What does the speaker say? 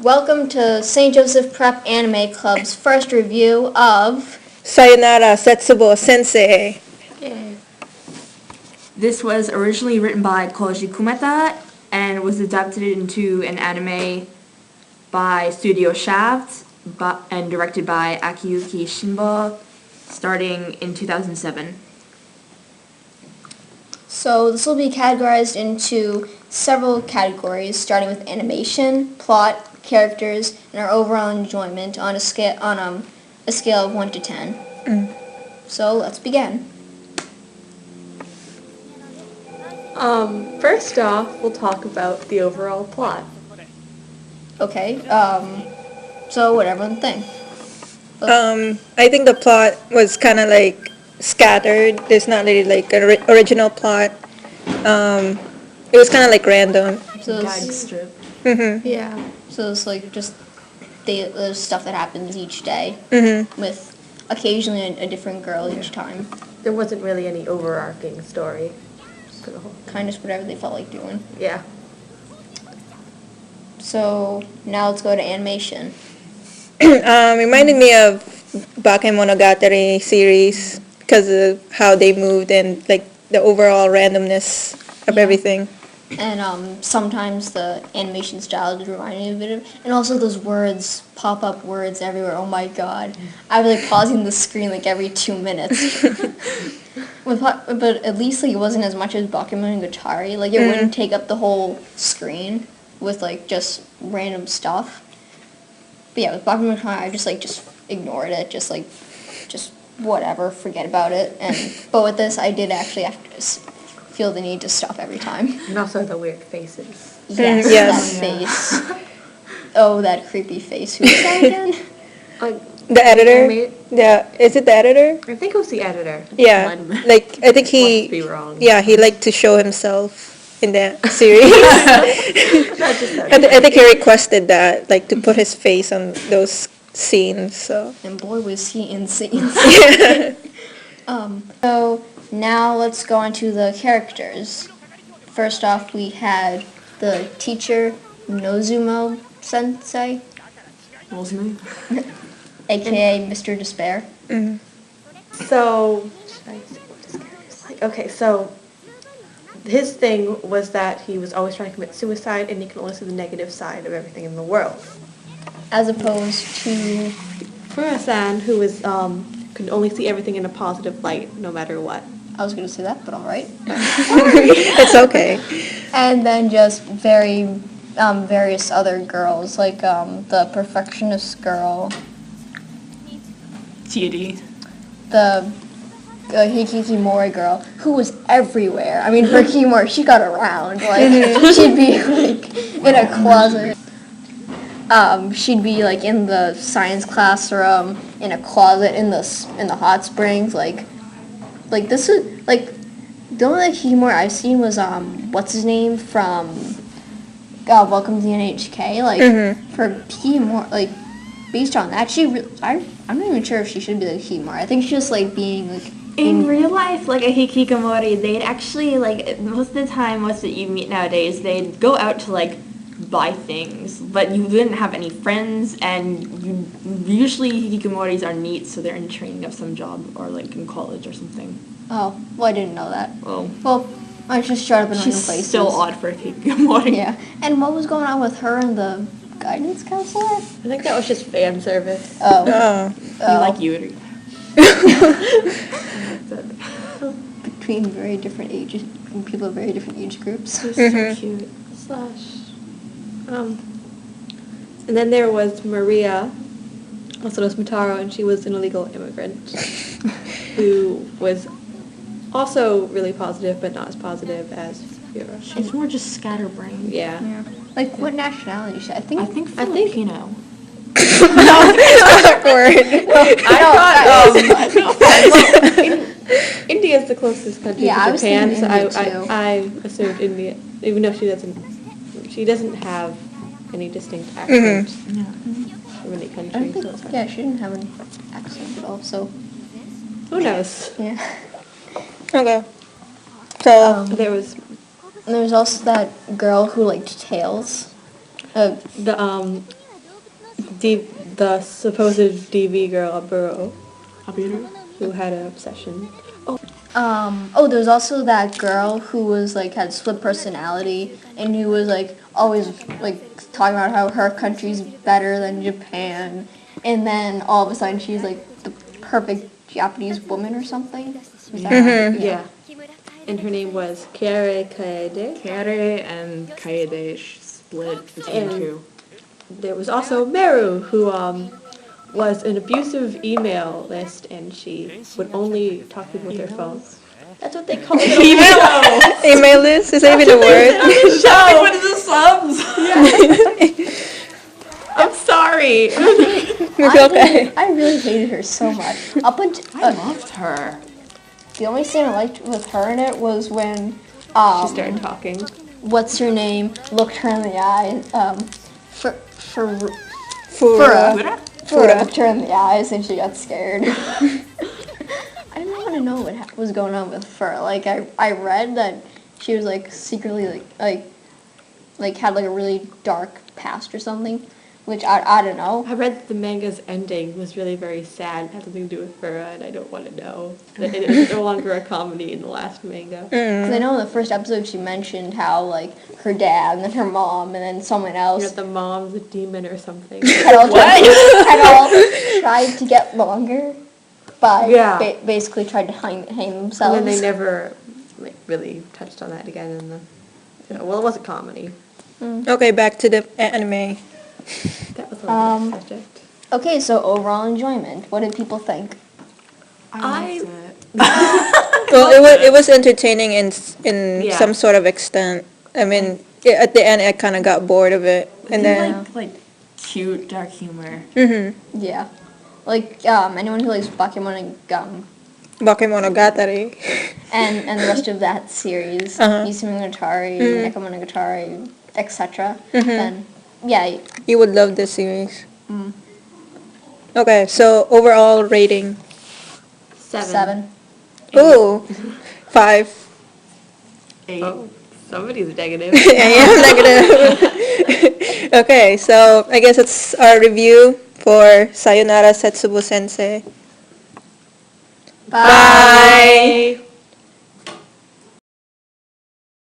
Welcome to St. Joseph Prep Anime Club's first review of Sayonara, Zetsubou-Sensei. Yay. This was originally written by Koji Kumeta and was adapted into an anime by Studio Shaft and directed by Akiyuki Shinbo starting in 2007. So this will be categorized into several categories, starting with animation, plot, characters, and our overall enjoyment on a scale of 1 to 10. So let's begin. First off, we'll talk about the overall plot. Okay. So what everyone think? I think the plot was kind of like scattered. There's not really like an original plot. It was kind of like random. So Gag strip. Yeah. So it's like just there's stuff that happens each day with occasionally a different girl each time. There wasn't really any overarching story for the whole. Kind of whatever they felt like doing. Yeah. So now let's go to animation. Reminded me of Bakemonogatari series because of how they moved and like the overall randomness of everything. And sometimes the animation style did remind me a bit of, and also those words, pop-up words everywhere. Oh my god. I was like pausing the screen like every 2 minutes. But at least like it wasn't as much as Bakemonogatari. Like it wouldn't take up the whole screen with like just random stuff. But yeah, with Bakemonogatari I just ignored it, just whatever, forget about it. But with this I did actually have to feel the need to stop every time. And also the weird faces. Yes, Yes. that face. Oh, that creepy face. Who is that again? The editor? Yeah, is it the editor? I think it was the editor. Yeah, like I think Must be wrong. Yeah, he liked to show himself in that series. Not just that. I think he requested that, like to put his face on those scenes. So. And boy, was he insane. So now let's go on to the characters. First off, we had the teacher, Nozumo-Sensei, aka Mr. Despair. So, should I say what this character's like? Okay, so his thing was that he was always trying to commit suicide and he can only see the negative side of everything in the world. As opposed to... Fura-san, who is could only see everything in a positive light no matter what. I was going to say that, but alright. It's okay. And then just various other girls, like the perfectionist girl, TD. the Hikikimori girl, who was everywhere. I mean, her Hikikimori, she got around. Like, she'd be, like, in a closet. She'd be, like, in the science classroom, in a closet, in the hot springs. Like this is, like, the only Hikikimori I've seen was, what's his name, from Welcome to the NHK. Like, for Hikikimori, like, based on that, I'm not even sure if she should be the Hikikimori. I think she's just, like, being, like... In real life, like a hikikomori, they'd actually, like, most of the time, most that you meet nowadays, they'd go out to, like, buy things, but you wouldn't have any friends, and usually hikikomoris are neat, so they're in training of some job, or, like, in college or something. Oh, well, I didn't know that. Well, I just showed up in random she's places. still odd for a hikikomori. Yeah. And what was going on with her and the guidance counselor? I think that was just fan service. Oh. You like Yuri. Between very different ages, people of very different age groups. So cute. And then there was Maria, also known as Mutaro, and she was an illegal immigrant who was also really positive, but not as positive as Fura. She's more just scatterbrained. Yeah. Like, what nationality is she? I think Filipino. Awkward. India is the closest country Yeah, I to was Japan, thinking so India, too. I assumed India, even though she doesn't have any distinct accent from any I country. don't think, So it's hard. yeah, she didn't have an accent at all, so, Who knows? yeah. Okay. So There was And there was also that girl who liked tails. the the supposed DV girl, Aburo, who had an obsession. There was also that girl who was like had split personality and who was like always like talking about how her country's better than Japan, and then all of a sudden she's like the perfect Japanese woman or something. Was that Yeah. And her name was Kiare Kaede. Kare and Kaede split between And- two. There was also Meru, who was an abusive email list, and she would only talk to people with her phone. That's what they call it. Email list? Is that even a word? What is the subs? I'm sorry. Okay. I really hated her so much. Up until I loved her. the only scene I liked with her in it was when She started talking. what's her name looked her in the eye. Fura. Fura looked her in the eyes and she got scared. I didn't want to know what was going on with Fura. Like I read that she was like secretly like had like a really dark past or something, which I don't know. I read that the manga's ending was really very sad. It had something to do with Fura, and I don't want to know. It was no longer a comedy in the last manga. Because I know in the first episode she mentioned how like her dad and then her mom and then someone You else know, the mom's a demon or something. had all tried to get longer by Yeah. basically tried to hang And themselves. then they never like really touched on that again in the. Well, it was a comedy. Okay, back to the anime. That was a little subject. Okay, so overall enjoyment. What did people think? I loved it. Well, it was entertaining in Yeah. some sort of extent. I mean, at the end, I kind of got bored of it, and then. like cute dark humor. Yeah. Like, anyone who likes Pokemon and Bakemonogatari. and the rest of that series, Isumonogatari, Nekomonogatari, etc., then, yeah, You would love this series. Okay, so overall rating. 7. Ooh, 5. 8. Oh, somebody's negative. I am negative. Okay, so I guess it's our review for Sayonara Zetsubou-Sensei. Bye!